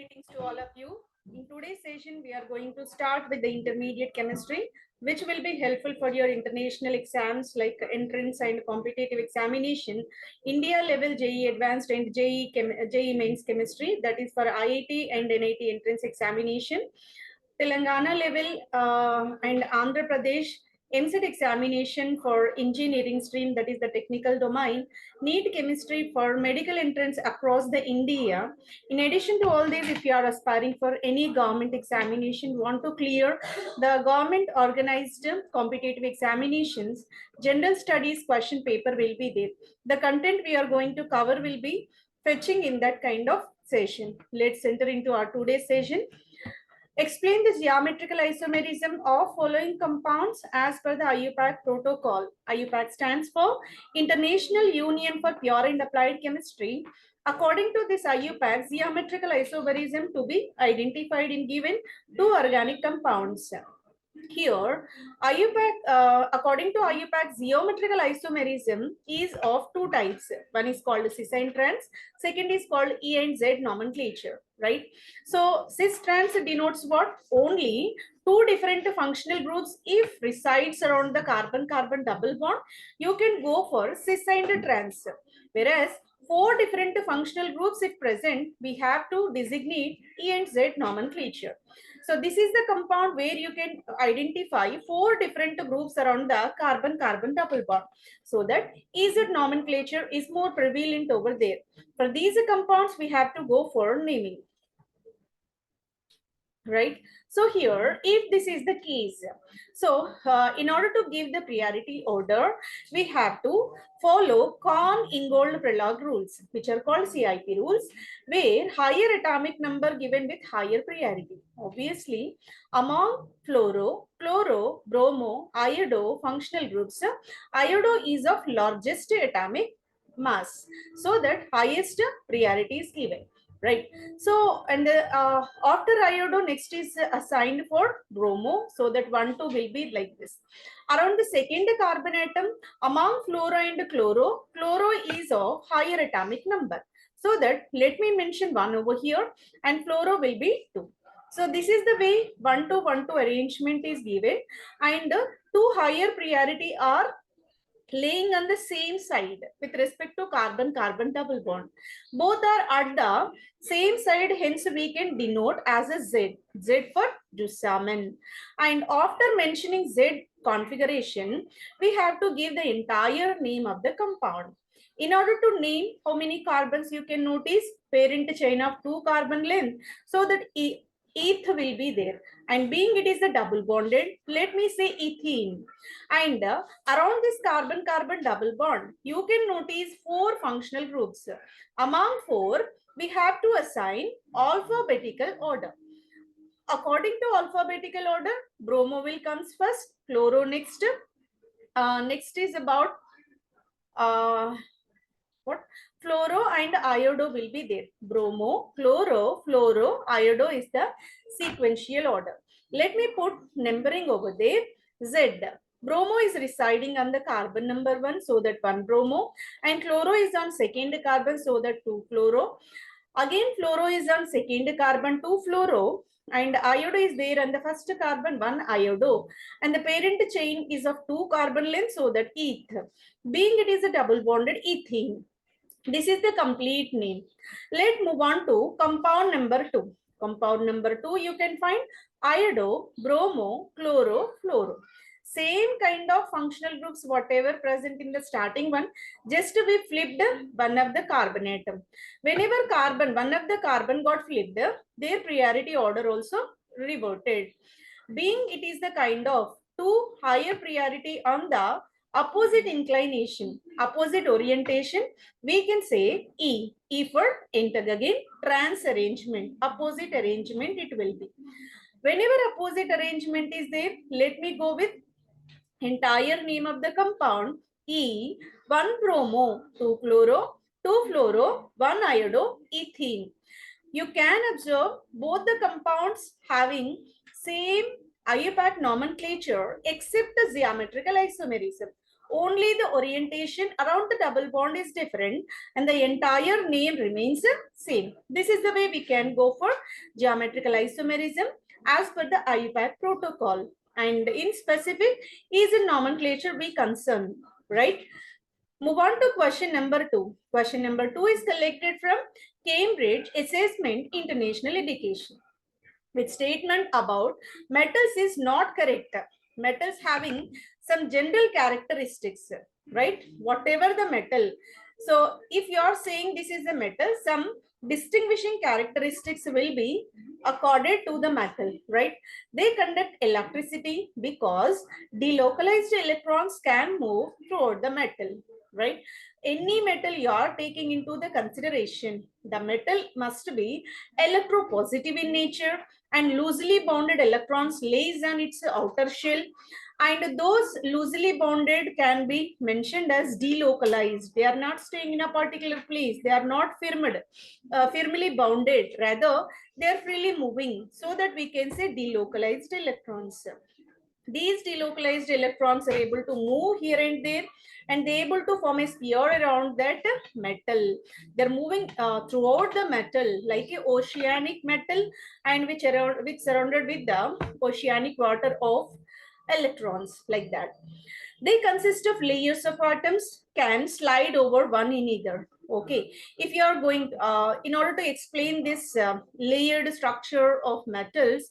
Greetings to all of you. In today's session, we are going to start with the intermediate chemistry, which will be helpful for your international exams like entrance and competitive examination, India level JE advanced and JE mains chemistry, that is for IIT and NIT entrance examination, Telangana level and Andhra Pradesh MSET examination for engineering stream, that is the technical domain, NEET chemistry for medical entrance across the India. In addition to all this, if you are aspiring for any government examination, want to clear the government organized competitive examinations, general studies question paper will be there. The content we are going to cover will be fetching in that kind of session. Let's enter into our today's session. Explain the geometrical isomerism of following compounds as per the IUPAC protocol. IUPAC stands for International Union for Pure and Applied Chemistry. According to this IUPAC, geometrical isomerism to be identified in given two organic compounds. Here, IUPAC, according to IUPAC, geometrical isomerism is of two types. One is called cis and trans, second is called E and Z nomenclature, right? So cis trans denotes what? Only two different functional groups if resides around the carbon-carbon double bond, you can go for cis and trans. Whereas four different functional groups if present, we have to designate E and Z nomenclature. So this is the compound where you can identify four different groups around the carbon-carbon double bond. So that EZ nomenclature is more prevalent over there. For these compounds, we have to go for naming. Right? So here, if this is the case, so in order to give the priority order, we have to follow Kohn-Ingold-Prelog rules, which are called CIP rules, where higher atomic number given with higher priority. Obviously, among fluoro, chloro, bromo, iodo functional groups, iodo is of largest atomic mass, so that highest priority is given. Right. So, and after iodo, next is assigned for bromo. So that 1, 2 will be like this. Around the second carbon atom, among fluoro and chloro, chloro is of higher atomic number. So that let me mention 1 over here and fluoro will be 2. So this is the way 1, 2, 1, 2 arrangement is given, and two higher priority are laying on the same side with respect to carbon-carbon double bond. Both are at the same side, hence we can denote as a Z. Z for Jusamen. And after mentioning Z configuration, we have to give the entire name of the compound. In order to name how many carbons, you can notice parent chain of 2 carbon length, so that eth will be there, and being it is a double bonded, let me say ethene. And around this carbon-carbon double bond, you can notice 4 functional groups. Among 4, we have to assign alphabetical order. According to alphabetical order, bromo will comes first, chloro next. Next is about what? Fluoro and iodo will be there. Bromo, chloro, fluoro, iodo is the sequential order. Let me put numbering over there. Z. Bromo is residing on the carbon number 1, so that 1 bromo, and chloro is on second carbon, so that 2 fluoro. Again, fluoro is on second carbon, 2 fluoro, and iodo is there on the first carbon, 1 iodo, and the parent chain is of 2 carbon length, so that eth. Being it is a double bonded ethene. This is the complete name. Let's move on to compound number 2. Compound number 2, you can find iodo, bromo, chloro, fluoro. Same kind of functional groups, whatever present in the starting one, just we flipped one of the carbon atom. Whenever one of the carbon got flipped, their priority order also reverted. Being it is the kind of 2 higher priority on the opposite inclination, opposite orientation, we can say E. E for enter again, trans arrangement, opposite arrangement it will be. Whenever opposite arrangement is there, let me go with entire name of the compound. E, 1 bromo, 2 chloro, 2 fluoro, 1 iodo, ethene. You can observe both the compounds having same IUPAC nomenclature except the geometrical isomerism. Only the orientation around the double bond is different and the entire name remains same. This is the way we can go for geometrical isomerism as per the IUPAC protocol. And in specific is a nomenclature we concern, right? Move on to question number 2. Question number 2 is collected from Cambridge Assessment International Education, which statement about metals is not correct. Metals having some general characteristics, right? Whatever the metal. So if you are saying this is a metal, some distinguishing characteristics will be accorded to the metal, right? They conduct electricity because delocalized electrons can move throughout the metal, right? Any metal you are taking into the consideration, the metal must be electropositive in nature, and loosely bounded electrons lays on its outer shell, and those loosely bounded can be mentioned as delocalized. They are not staying in a particular place, they are not firmly bounded, rather they are freely moving, so that we can say delocalized electrons. These delocalized electrons are able to move here and there, and they're able to form a sphere around that metal. They're moving throughout the metal like a oceanic metal, and which surrounded with the oceanic water of electrons, like that. They consist of layers of atoms, can slide over one in either. Okay, if you are going, in order to explain this layered structure of metals,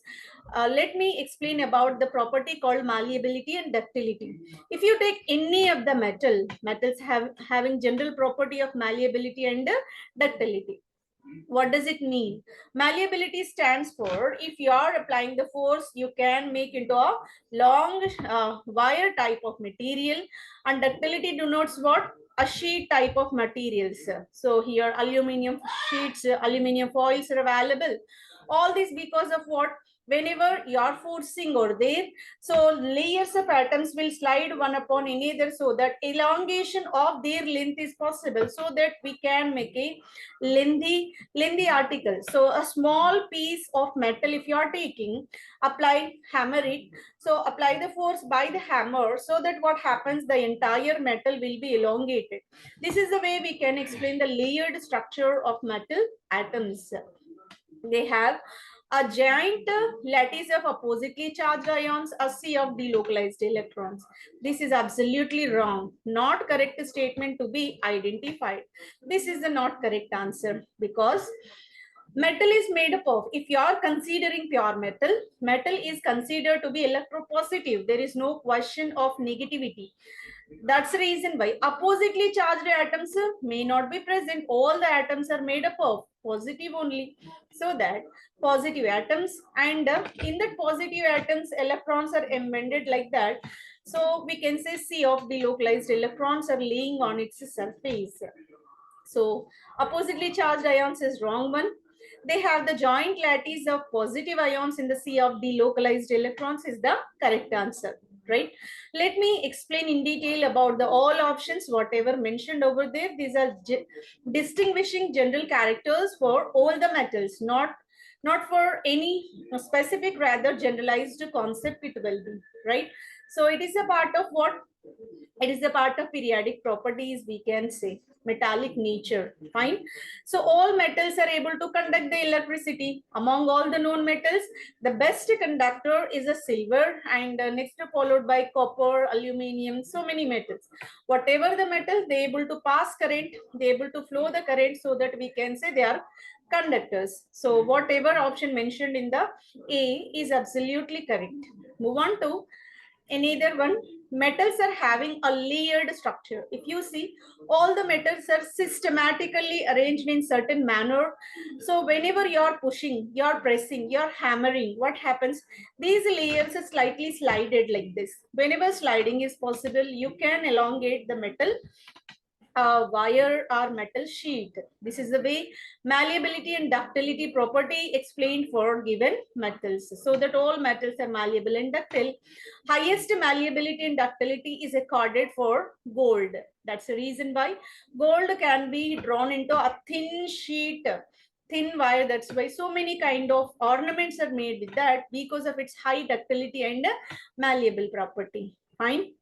let me explain about the property called malleability and ductility. If you take any of the metals having general property of malleability and ductility. What does it mean? Malleability stands for if you are applying the force, you can make into a long wire type of material, and ductility denotes what? A sheet type of materials. So here aluminum sheets, aluminum foils are available. All this because of what? Whenever you are forcing over there, so layers of atoms will slide one upon another, so that elongation of their length is possible, so that we can make a lengthy article. So a small piece of metal, if you are taking, hammer it, so apply the force by the hammer, so that what happens, the entire metal will be elongated. This is the way we can explain the layered structure of metal atoms. They have a giant lattice of oppositely charged ions, a sea of delocalized electrons. This is absolutely wrong. Not correct statement to be identified. This is the not correct answer, because metal is made up of, if you are considering pure metal, metal is considered to be electropositive. There is no question of negativity. That's the reason why oppositely charged atoms may not be present. All the atoms are made up of positive only. So that positive atoms, and in that positive atoms, electrons are embedded like that. So we can say sea of delocalized electrons are laying on its surface. So oppositely charged ions is wrong one. They have the joint lattice of positive ions in the sea of delocalized electrons is the correct answer, right? Let me explain in detail about the all options, whatever mentioned over there. These are distinguishing general characters for all the metals, not for any specific, rather generalized concept it will be, right? So it is a part of what? It is a part of periodic properties, we can say. Metallic nature, fine. So all metals are able to conduct the electricity. Among all the known metals, the best conductor is a silver, and next followed by copper, aluminum, so many metals. Whatever the metal, they able to pass current, they able to flow the current, so that we can say they are conductors. So whatever option mentioned in the A is absolutely correct. Move on to another one. Metals are having a layered structure. If you see, all the metals are systematically arranged in certain manner. So whenever you're pushing, you're pressing, you're hammering, what happens? These layers are slightly slided like this. Whenever sliding is possible, you can elongate the metal wire or metal sheet. This is the way malleability and ductility property explained for given metals, so that all metals are malleable and ductile. Highest malleability and ductility is accorded for gold. That's the reason why gold can be drawn into a thin sheet, thin wire. That's why so many kind of ornaments are made with that, because of its high ductility and malleable property. Fine.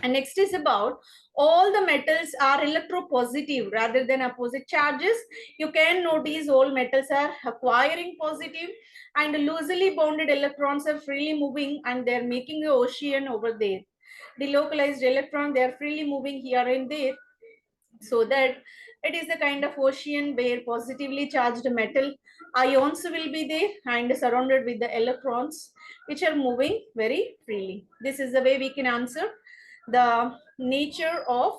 And next is about all the metals are electropositive rather than opposite charges. You can notice all metals are acquiring positive and loosely bonded electrons are freely moving and they're making the ocean over there. Delocalized electron, they are freely moving here and there, so that it is a kind of ocean where positively charged metal ions will be there and surrounded with the electrons which are moving very freely. This is the way we can answer the nature of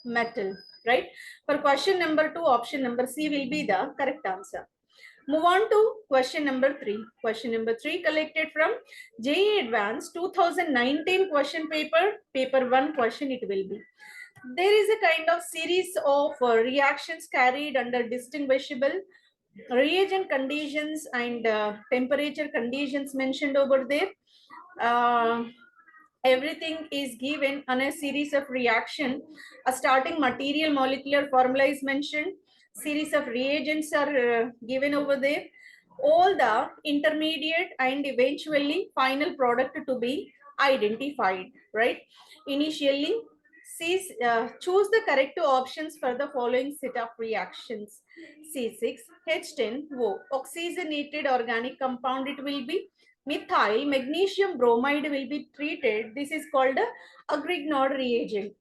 metal, right? For question number 2, option number C will be the correct answer. Move on to question number 3. Question number 3 collected from JEE Advanced 2019 question paper, paper 1 question it will be. There is a kind of series of reactions carried under distinguishable reagent conditions and temperature conditions mentioned over there. Everything is given on a series of reaction. A starting material molecular formula is mentioned. Series of reagents are given over there. All the intermediate and eventually final product to be identified, right? Initially, choose the correct options for the following set of reactions. C6H10O, oxygenated organic compound it will be. Methyl magnesium bromide will be treated. This is called a Grignard reagent.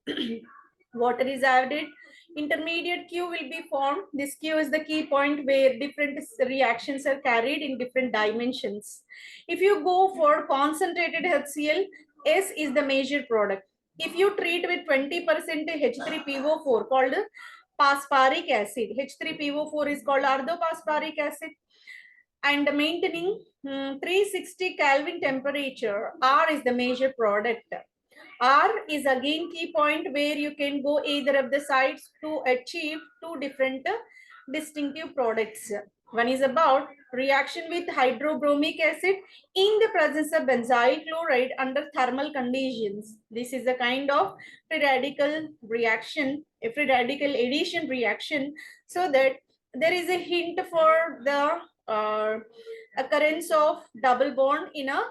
Water is added. Intermediate Q will be formed. This Q is the key point where different reactions are carried in different dimensions. If you go for concentrated HCl, S is the major product. If you treat with 20% H3PO4 called phosphoric acid, H3PO4 is called orthophosphoric acid, and maintaining 360 Kelvin temperature, R is the major product. R is again key point where you can go either of the sides to achieve two different distinctive products. One is about reaction with hydrobromic acid in the presence of benzyl chloride under thermal conditions. This is a kind of free radical reaction, a free radical addition reaction, so that there is a hint for the occurrence of double bond in a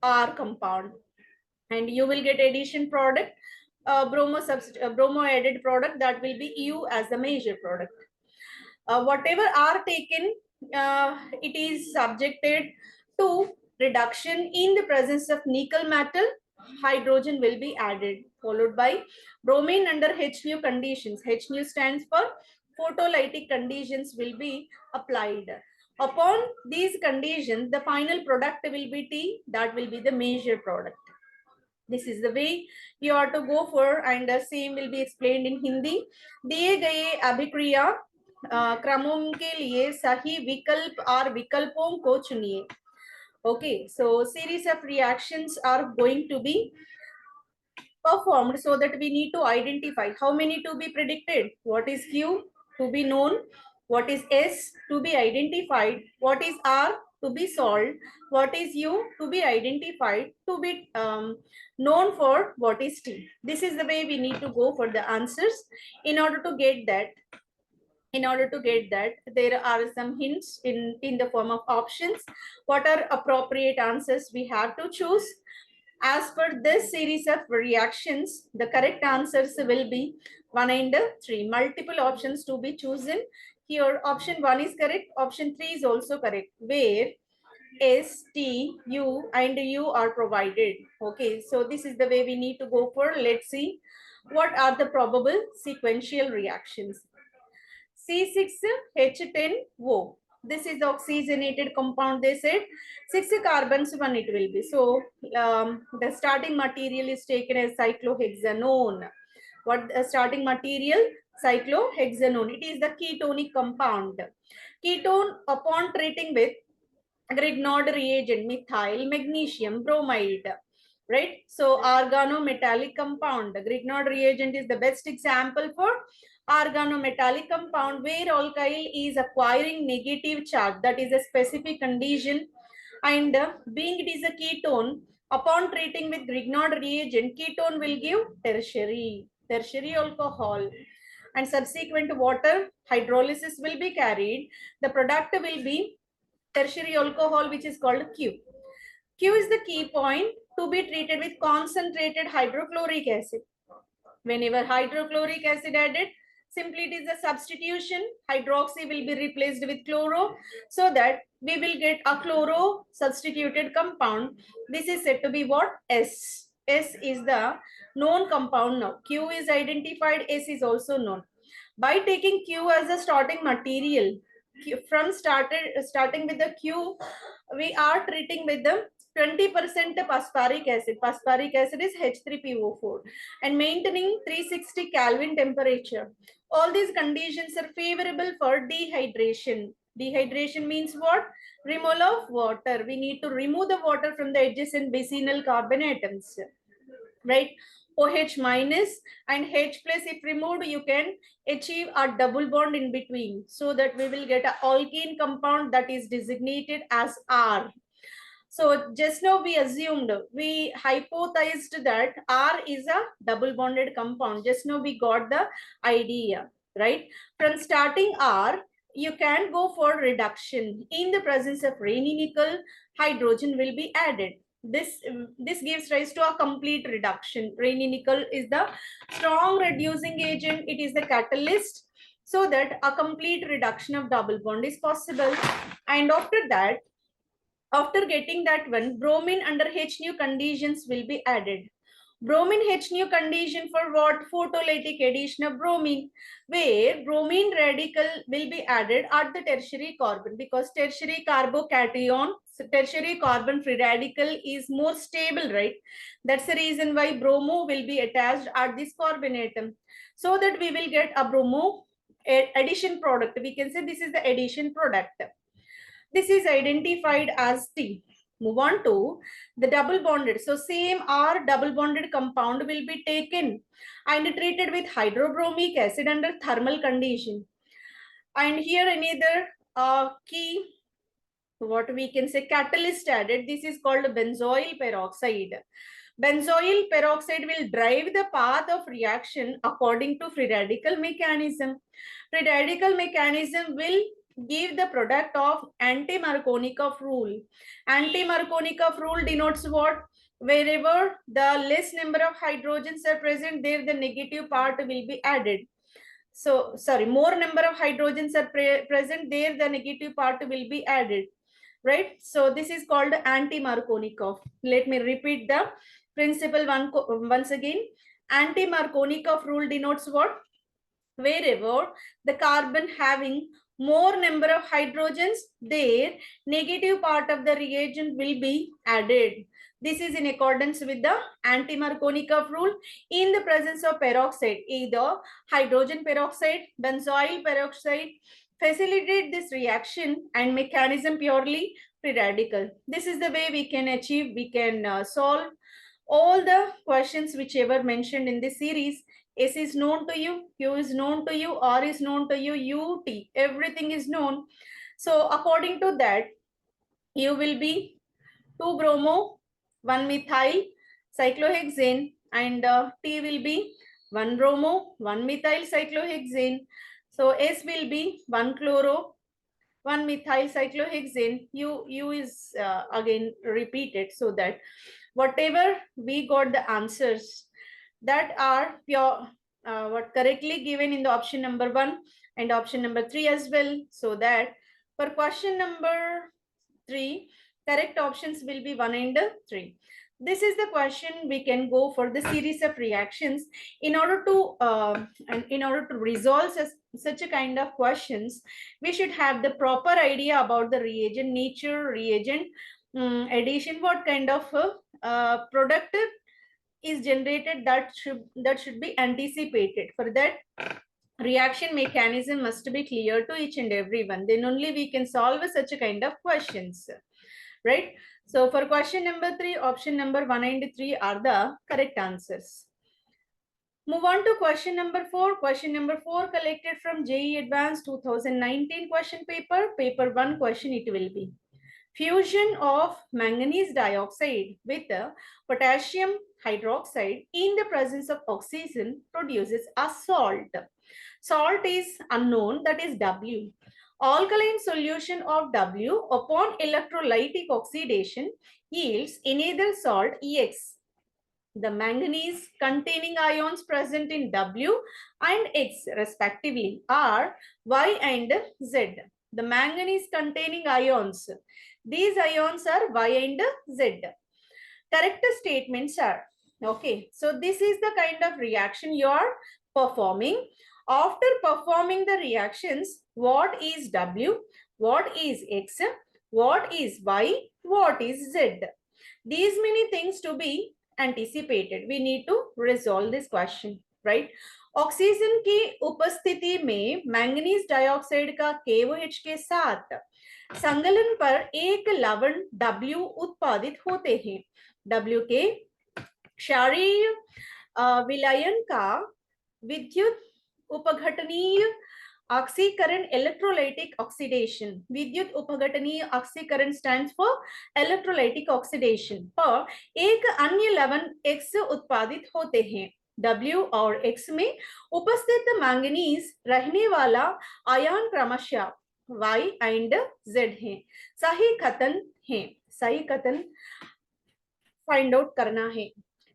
R compound, and you will get addition product, bromo added product, that will be U as the major product. Whatever are taken, it is subjected to reduction in the presence of nickel metal. Hydrogen will be added, followed by bromine under H nu conditions. H nu stands for photolytic conditions will be applied. Upon these conditions, the final product will be T, that will be the major product. This is the way you are to go for, and the same will be explained in Hindi. दिए गए अभिक्रिया क्रमों के लिए सही विकल्प और विकल्पों को चुनिए. Okay, so series of reactions are going to be performed, so that we need to identify how many to be predicted, what is Q to be known, what is S to be identified, what is R to be solved, what is U to be identified, to be known for what is T. This is the way we need to go for the answers. In order to get that, there are some hints in the form of options. What are appropriate answers we have to choose? As per this series of reactions, the correct answers will be 1 and 3. Multiple options to be chosen. Here, option 1 is correct. Option 3 is also correct, where S, T, U and U are provided. Okay, so this is the way we need to go for. Let's see what are the probable sequential reactions. C6H10O. This is the oxygenated compound, they said. 6 carbons, 1 it will be. So the starting material is taken as cyclohexanone. What the starting material? Cyclohexanone. It is the ketonic compound. Ketone, upon treating with Grignard reagent, methyl magnesium bromide, right? So organometallic compound. Grignard reagent is the best example for organometallic compound, where alkyl is acquiring negative charge. That is a specific condition, and being it is a ketone, upon treating with Grignard reagent, ketone will give tertiary alcohol, and subsequent water hydrolysis will be carried. The product will be tertiary alcohol, which is called Q. Q is the key point to be treated with concentrated hydrochloric acid. Whenever hydrochloric acid added, simply it is a substitution. Hydroxy will be replaced with chloro, so that we will get a chloro substituted compound. This is said to be what? S. S is the known compound now. Q is identified, S is also known. By taking Q as a starting material, starting with the Q, we are treating with the 20% phosphoric acid. Phosphoric acid is H3PO4 and maintaining 360 Kelvin temperature. All these conditions are favorable for dehydration. Dehydration means what? Removal of water. We need to remove the water from the adjacent basinal carbon atoms, right? OH minus and H plus, if removed, you can achieve a double bond in between, so that we will get an alkene compound that is designated as R. So just now we assumed, we hypothesized that R is a double bonded compound. Just now we got the idea, right? From starting R, you can go for reduction. In the presence of Raney nickel, hydrogen will be added. This gives rise to a complete reduction. Raney nickel is the strong reducing agent. It is the catalyst, so that a complete reduction of double bond is possible. And after that, after getting that one, bromine under H nu conditions will be added. Bromine H nu condition for what? Photolytic addition of bromine, where bromine radical will be added at the tertiary carbon, because tertiary carbocation, tertiary carbon free radical is more stable, right? That's the reason why bromo will be attached at this carbon atom, so that we will get a bromo addition product. We can say this is the addition product. This is identified as T. Move on to the double bonded. So same R double bonded compound will be taken and treated with hydrobromic acid under thermal condition. And here another key, what we can say, catalyst added. This is called benzoyl peroxide. Benzoyl peroxide will drive the path of reaction according to free radical mechanism. Free radical mechanism will give the product of anti-Markovnikov rule. Anti-Markovnikov rule denotes what? Wherever the less number of hydrogens are present, there the negative part will be added. So, sorry, more number of hydrogens are present, there the negative part will be added, right? So this is called anti-Markovnikov. Let me repeat the principle once again. Anti-Markovnikov rule denotes what? Wherever the carbon having more number of hydrogens, there negative part of the reagent will be added. This is in accordance with the anti-Markovnikov rule. In the presence of peroxide, either hydrogen peroxide, benzoyl peroxide, facilitate this reaction and mechanism purely free radical. This is the way we can achieve, we can solve all the questions whichever mentioned in this series. S is known to you, Q is known to you, R is known to you, U, T, everything is known. So according to that, U will be 2 bromo, 1 methyl cyclohexane, and T will be 1 bromo, 1 methyl cyclohexane. So S will be 1 chloro, 1 methyl cyclohexane. U is again repeated, so that whatever we got the answers that are pure, what correctly given in the option number 1 and option number 3 as well. So that for question number 3, correct options will be 1 and 3. This is the question we can go for the series of reactions. In order to resolve such a kind of questions, we should have the proper idea about the reagent nature, reagent addition, what kind of product is generated, that should be anticipated. For that, reaction mechanism must be clear to each and everyone. Then only we can solve such a kind of questions, right? So for question number 3, option number 1 and 3 are the correct answers. Move on to question number 4. Question number 4 collected from JEE Advanced 2019 question paper. Paper 1 question it will be. Fusion of manganese dioxide with potassium hydroxide in the presence of oxygen produces a salt. Salt is unknown, that is W. Alkaline solution of W upon electrolytic oxidation yields another salt EX. the manganese containing ions present in W and X respectively are Y and Z. The manganese containing ions, these ions are Y and Z. Correct statements are, okay, so this is the kind of reaction you are performing. After performing the reactions, what is W, what is X, what is Y, what is Z? These many things to be anticipated. We need to resolve this question, right? Oxygen की उपस्थिति में manganese dioxide का KOH के साथ संगलन पर एक लवण W उत्पादित होते हैं। W के क्षारीय विलयन का विद्युत उपघटनीय ऑक्सीकरण इलेक्ट्रोलाइटिक ऑक्सीडेशन, विद्युत उपघटनीय ऑक्सीकरण स्टैंड्स फॉर इलेक्ट्रोलाइटिक ऑक्सीडेशन पर एक अन्य लवण X उत्पादित होते हैं। W और X में उपस्थित मैंगनीज रहने वाला आयन क्रमशः Y एंड Z है। सही कथन है, सही कथन फाइंड आउट करना है।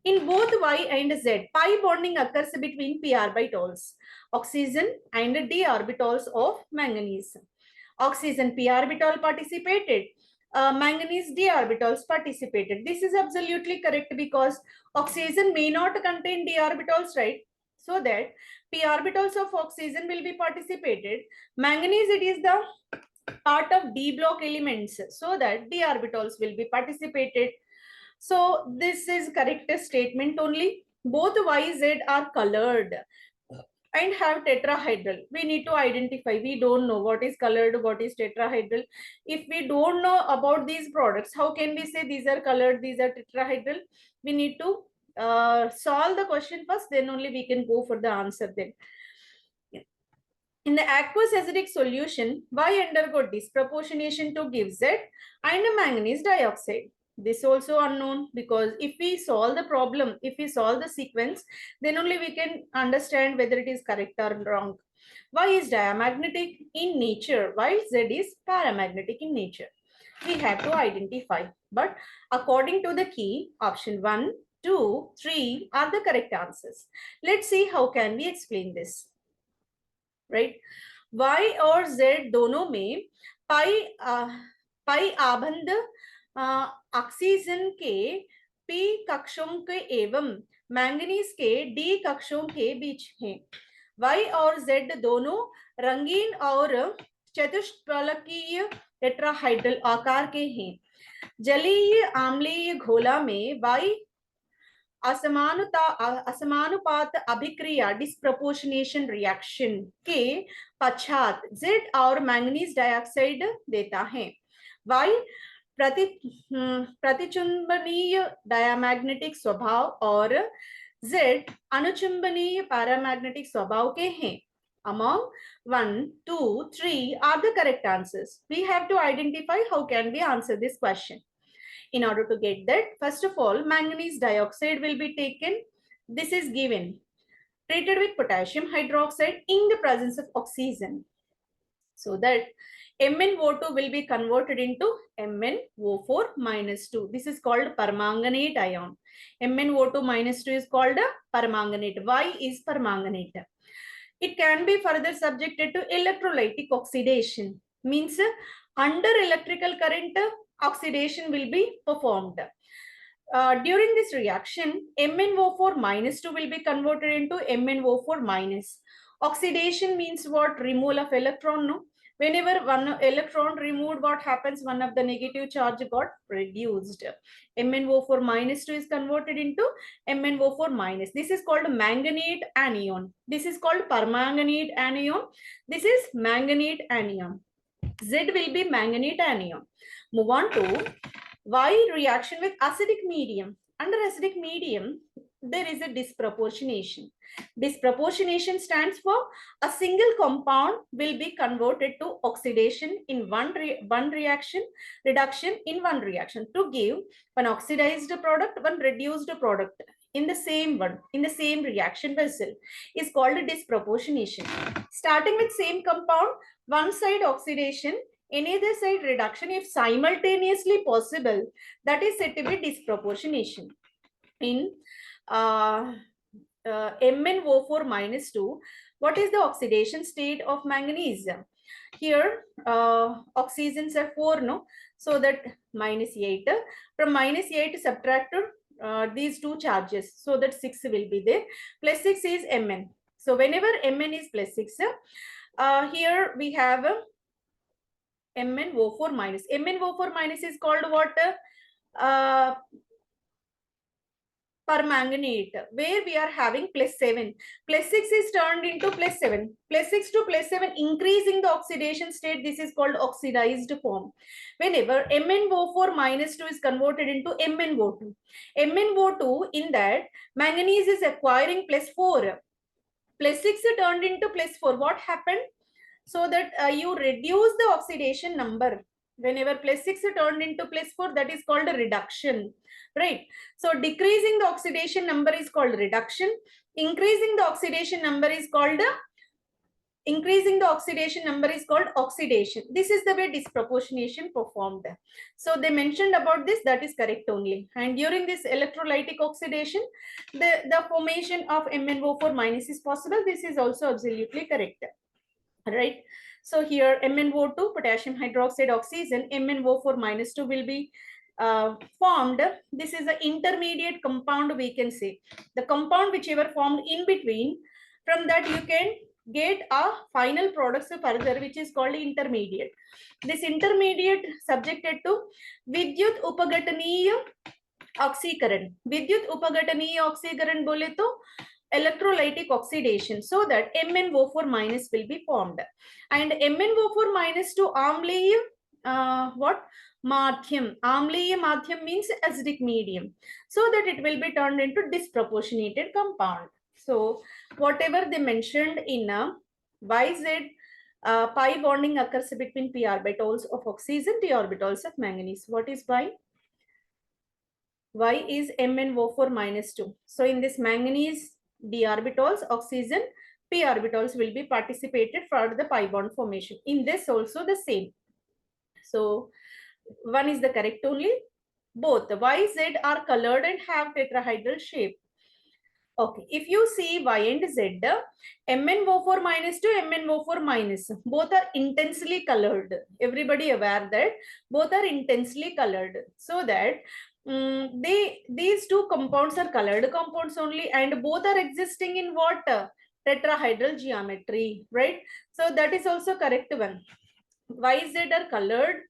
In both Y and Z, pi bonding occurs between p orbitals, oxygen and d orbitals of manganese. Oxygen p orbital participated, manganese d orbitals participated. This is absolutely correct because oxygen may not contain d orbitals, right? So that p orbitals of oxygen will be participated. Manganese, it is the part of d block elements, so that d orbitals will be participated. So this is correct statement only. Both Y, Z are colored and have tetrahedral. We need to identify. We don't know what is colored, what is tetrahedral. If we don't know about these products, how can we say these are colored, these are tetrahedral? We need to solve the question first, then only we can go for the answer then. In the aqueous acidic solution, Y undergo disproportionation to give Z and manganese dioxide. This also unknown, because if we solve the problem, if we solve the sequence, then only we can understand whether it is correct or wrong. Y is diamagnetic in nature, while Z is paramagnetic in nature. We have to identify, but according to the key, option 1, 2, 3 are the correct answers. Let's see how can we explain this. Right, Y और Z दोनों में पाई आबंध oxygen के P कक्षों के एवं manganese के D कक्षों के बीच है। Y और Z दोनों रंगीन और चतुष्फलकीय टेट्राहाइड्रल आकार के हैं। जलीय आम्लीय घोला में Y असमानुपात अभिक्रिया डिस्प्रपोर्शनेशन रिएक्शन के पश्चात Z और मैंगनीज डाइऑक्साइड देता है। Y प्रतिचुंबनीय डायमैग्नेटिक स्वभाव और Z अनुचुंबनीय पैरामैग्नेटिक स्वभाव के हैं। Among 1, 2, 3 are the correct answers. We have to identify how can we answer this question. In order to get that, first of all, manganese dioxide will be taken. This is given, treated with potassium hydroxide in the presence of oxygen, so that MnO2 will be converted into MnO4 minus 2. This is called permanganate ion. MnO2 minus 2 is called a permanganate. Y is permanganate. It can be further subjected to electrolytic oxidation. Means under electrical current, oxidation will be performed. During this reaction, MnO4 minus 2 will be converted into MnO4 minus. Oxidation means what? Removal of electron, no? Whenever one electron removed, what happens? One of the negative charge got reduced. MnO4 minus 2 is converted into MnO4 minus. This is called manganate anion. This is called permanganate anion. This is manganate anion. Z will be manganate anion. Move on to Y reaction with acidic medium. Under acidic medium, there is a disproportionation. Disproportionation stands for a single compound will be converted to oxidation in one reaction, reduction in one reaction, to give one oxidized product, one reduced product in the same one, in the same reaction vessel, is called disproportionation. Starting with same compound, one side oxidation, another side reduction, if simultaneously possible, that is said to be disproportionation. In MnO4 minus 2. What is the oxidation state of manganese? Here, oxygens are 4, no? So that minus 8. From minus 8, subtract these two charges. So that 6 will be there. Plus 6 is Mn. So whenever Mn is plus 6, here we have MnO4 minus. MnO4 minus is called what? Uh, Permanganate, where we are having plus 7. Plus 6 is turned into plus 7. Plus 6 to plus 7, increasing the oxidation state. This is called oxidized form. Whenever MnO4 minus 2 is converted into MnO2. MnO2, in that, manganese is acquiring plus 4. Plus 6 is turned into plus 4. What happened? So that you reduce the oxidation number. Whenever plus 6 is turned into plus 4, that is called a reduction, right? So decreasing the oxidation number is called reduction. Increasing the oxidation number is called oxidation. This is the way disproportionation performed. So they mentioned about this, that is correct only. And during this electrolytic oxidation, the formation of MnO4 minus is possible. This is also absolutely correct. Right. So here MnO2, potassium hydroxide oxygen, MnO4 minus 2 will be formed. This is the intermediate compound, we can say. The compound whichever formed in between, from that you can get a final product further, which is called intermediate. This intermediate subjected to Vidyut Upagataniya oxykaran. Vidyut Upagataniya oxykaran bole to electrolytic oxidation, so that MnO4 minus will be formed. And MnO4 minus to Amliya, what? Madhyam. Amliya Madhyam means acidic medium, so that it will be turned into disproportionated compound. So whatever they mentioned in YZ, pi bonding occurs between p orbitals of oxygen, p orbitals of manganese. What is Y? Y is MnO4 minus 2. So in this manganese, d orbitals, oxygen, p orbitals will be participated for the pi bond formation. In this also the same. So one is the correct only. Both Y, Z are colored and have tetrahedral shape. Okay, if you see Y and Z, MnO4 minus to MnO4 minus, both are intensely colored. Everybody aware that both are intensely colored, so that these two compounds are colored compounds only, and both are existing in what? Tetrahedral geometry, right? So that is also correct one. Y, Z are colored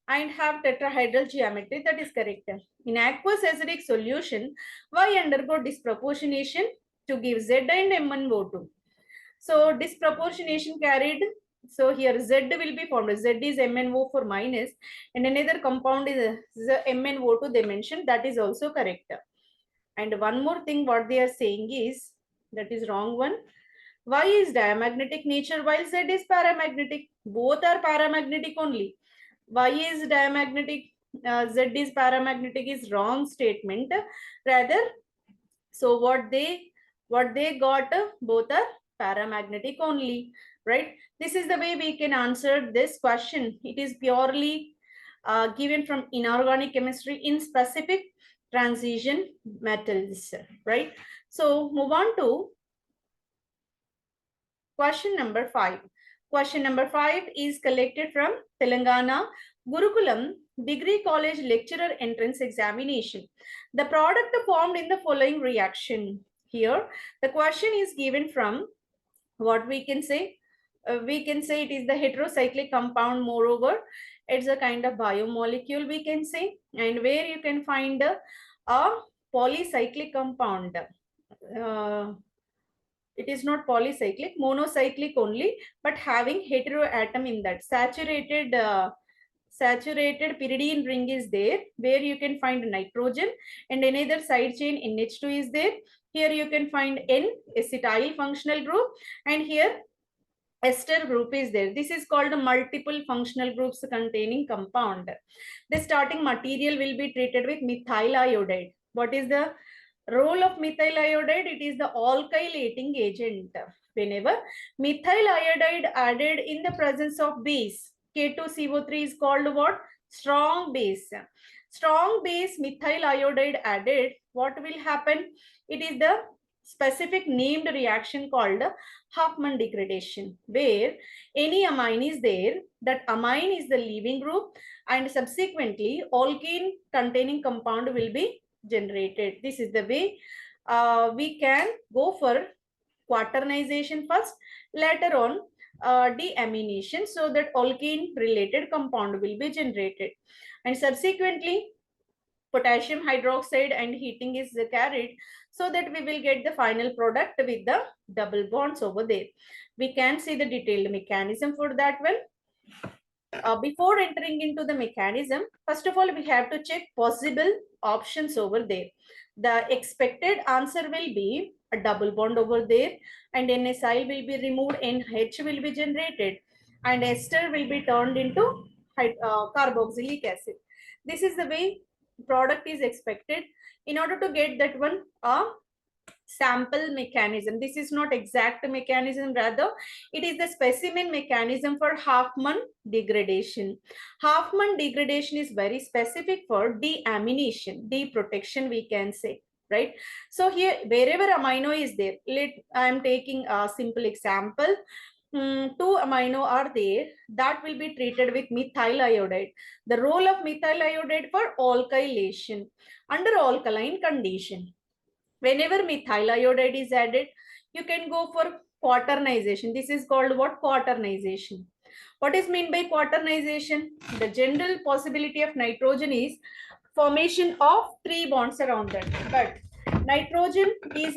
and have tetrahedral geometry. That is correct. In aqueous acidic solution, Y undergo disproportionation to give Z and MnO2. So disproportionation carried. So here Z will be formed. Z is MnO4 minus, and another compound is MnO2 they mentioned. That is also correct. And one more thing what they are saying is, that is wrong one. Y is diamagnetic nature while Z is paramagnetic. Both are paramagnetic only. Y is diamagnetic, Z is paramagnetic is wrong statement. Rather, so what they got, both are paramagnetic only, right? This is the way we can answer this question. It is purely given from inorganic chemistry in specific transition metals, right? So move on to question number 5. Question number 5 is collected from Telangana Gurukulam Degree College Lecturer Entrance Examination. The product formed in the following reaction. Here, the question is given from what we can say. We can say it is the heterocyclic compound. Moreover, it's a kind of biomolecule, we can say, and where you can find a polycyclic compound. It is not polycyclic, monocyclic only, but having heteroatom in that. Saturated pyridine ring is there, where you can find nitrogen, and another side chain NH2 is there. Here you can find N acetyl functional group, and here ester group is there. This is called multiple functional groups containing compound. The starting material will be treated with methyl iodide. What is the role of methyl iodide? It is the alkylating agent. Whenever methyl iodide added in the presence of base, K2CO3 is called what? Strong base. Strong base methyl iodide added, what will happen? It is the specific named reaction called Hoffman degradation, where any amine is there, that amine is the leaving group, and subsequently alkene containing compound will be generated. This is the way we can go for quaternization first, later on deamination, so that alkene related compound will be generated, and subsequently potassium hydroxide and heating is carried, so that we will get the final product with the double bonds over there. We can see the detailed mechanism for that one. Before entering into the mechanism, first of all, we have to check possible options over there. The expected answer will be a double bond over there, and NSI will be removed, NH will be generated, and ester will be turned into carboxylic acid. This is the way product is expected. In order to get that one, sample mechanism. This is not exact mechanism, rather it is the specimen mechanism for Hoffman degradation. Hoffman degradation is very specific for deamination, deprotection we can say, right? So here wherever amino is there, I am taking a simple example. Two amino are there, that will be treated with methyl iodide. The role of methyl iodide for alkylation under alkaline condition. Whenever methyl iodide is added, you can go for quaternization. This is called what? Quaternization. What is meant by quaternization? The general possibility of nitrogen is formation of 3 bonds around that, but nitrogen is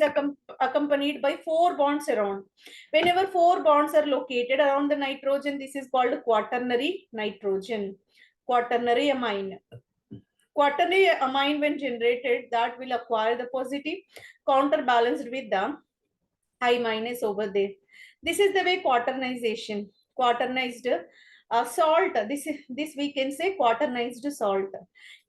accompanied by 4 bonds around. Whenever 4 bonds are located around the nitrogen, this is called quaternary nitrogen, quaternary amine. Quaternary amine when generated, that will acquire the positive counterbalanced with the I minus over there. This is the way quaternization, quaternized salt, this we can say quaternized salt,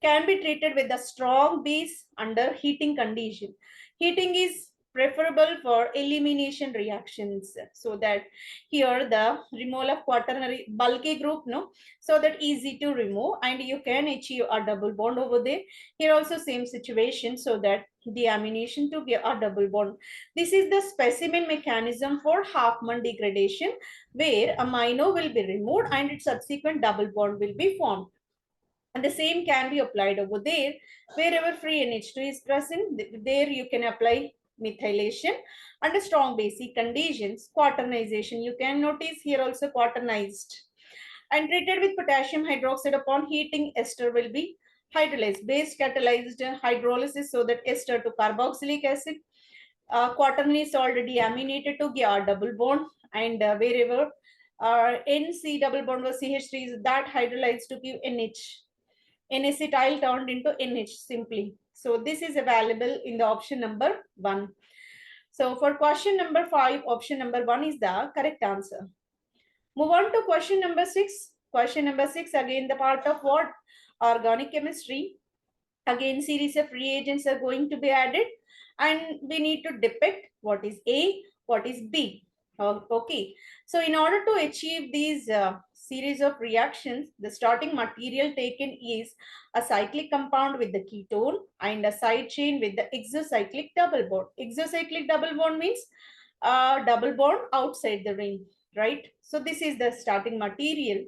can be treated with a strong base under heating condition. Heating is preferable for elimination reactions, so that here the removal of quaternary bulky group, no, so that easy to remove, and you can achieve a double bond over there. Here also same situation, so that deamination to get a double bond. This is the specimen mechanism for Hoffman degradation, where amino will be removed and its subsequent double bond will be formed. And the same can be applied over there. Wherever free NH2 is present, there you can apply methylation under strong basic conditions. Quaternization, you can notice here also quaternized. And treated with potassium hydroxide, upon heating, ester will be hydrolyzed. Base catalyzed hydrolysis, so that ester to carboxylic acid. Quaternary salt deaminated to give double bond, and wherever NC double bond was CH3 is that hydrolyzed to give NH. N-acetyl turned into NH simply. So this is available in the option number 1. So for question number 5, option number 1 is the correct answer. Move on to question number 6. Question number 6, again the part of what? Organic chemistry. Again, series of reagents are going to be added, and we need to depict what is A, what is B. Okay, so in order to achieve these series of reactions, the starting material taken is a cyclic compound with the ketone and a side chain with the exocyclic double bond. Exocyclic double bond means double bond outside the ring, right? So this is the starting material,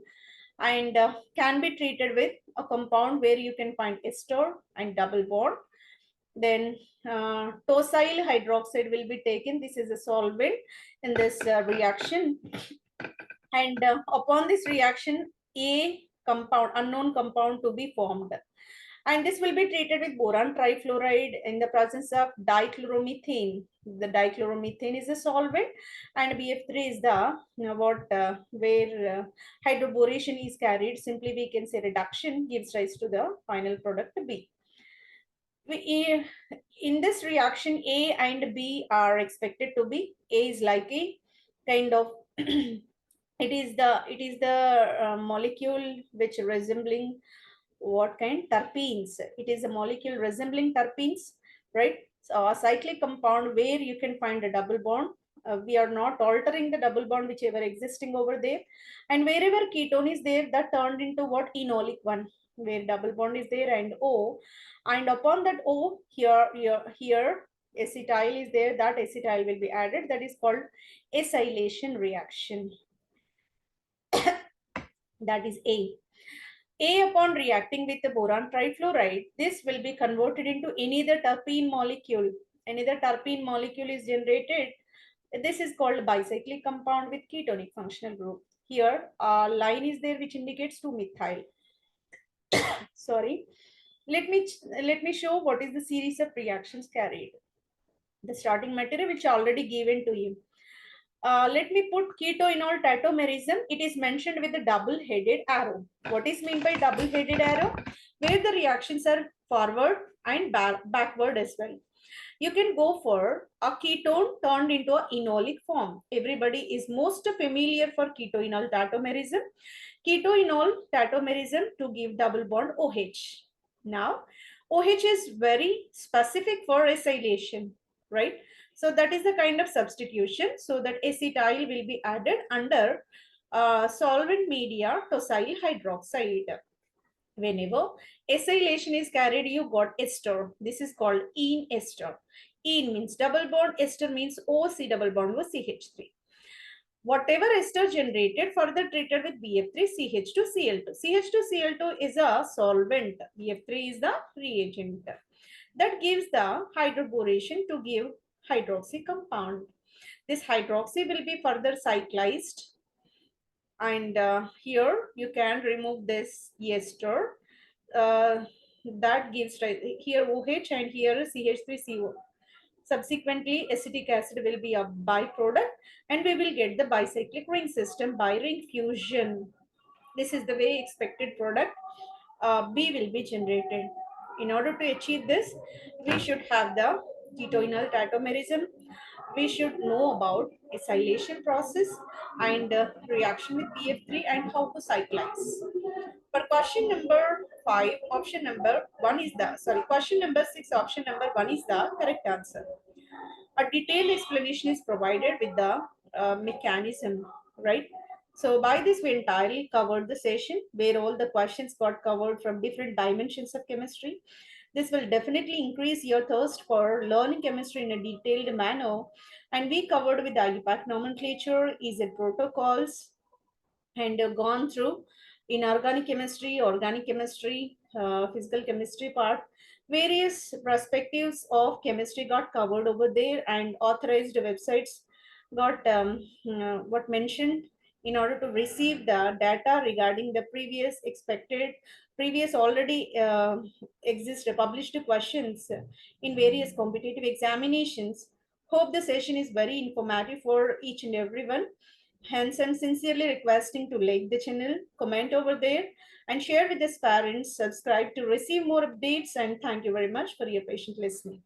and can be treated with a compound where you can find ester and double bond. Then tosyl hydroxide will be taken. This is a solvent in this reaction, and upon this reaction, a compound, unknown compound to be formed, and this will be treated with boron trifluoride in the presence of dichloromethane. The dichloromethane is a solvent, and BF3 is the where hydroboration is carried. Simply we can say reduction gives rise to the final product B. In this reaction, A and B are expected to be, A is like a kind of it is the molecule which resembling what kind? Terpenes. It is a molecule resembling terpenes, right? So a cyclic compound where you can find a double bond we are not altering the double bond whichever existing over there. And wherever ketone is there, that turned into what? Enolic one, where double bond is there and O. And upon that O, here acetyl is there, that acetyl will be added. That is called acylation reaction. That is A. Upon reacting with the boron trifluoride, this will be converted into another terpene molecule. Another terpene molecule is generated. This is called bicyclic compound with ketonic functional group. Here, a line is there which indicates 2-methyl. Sorry. Let me show what is the series of reactions carried. The starting material which already given to you. Let me put ketoenol tautomerism. It is mentioned with a double-headed arrow. What is meant by double-headed arrow? Where the reactions are forward and backward as well. You can go for a ketone turned into an enolic form. Everybody is most familiar for ketoenol tautomerism. Ketoenol tautomerism to give double bond OH. Now, OH is very specific for acylation, right? So that is the kind of substitution. So that acetyl will be added under solvent media tosyl hydroxide. Whenever acylation is carried, you got ester. This is called ene ester. Ene means double bond, ester means OC double bond with CH3. Whatever ester generated, further treated with BF3 CH2Cl2. CH2Cl2 is a solvent. BF3 is the reagent. That gives the hydroboration to give hydroxy compound. This hydroxy will be further cyclized. And here you can remove this ester. That gives here OH and here CH3CO. Subsequently, acetic acid will be a byproduct and we will get the bicyclic ring system by ring fusion. This is the way expected product B will be generated. In order to achieve this, we should have the ketoenol tautomerism. We should know about acylation process and reaction with BF3 and how to cyclize. For question number 5, option number 1 is the, question number 6, option number 1 is the correct answer. A detailed explanation is provided with the mechanism, right? So by this, we entirely covered the session where all the questions got covered from different dimensions of chemistry. This will definitely increase your thirst for learning chemistry in a detailed manner. And we covered with IUPAC nomenclature, EZ protocols, and gone through inorganic chemistry, organic chemistry, physical chemistry part. Various perspectives of chemistry got covered over there, and authorized websites got what mentioned in order to receive the data regarding the previous already exist published questions in various competitive examinations. Hope the session is very informative for each and everyone. Hence, I'm sincerely requesting to like the channel, comment over there, and share with his parents, subscribe to receive more updates, and thank you very much for your patient listening.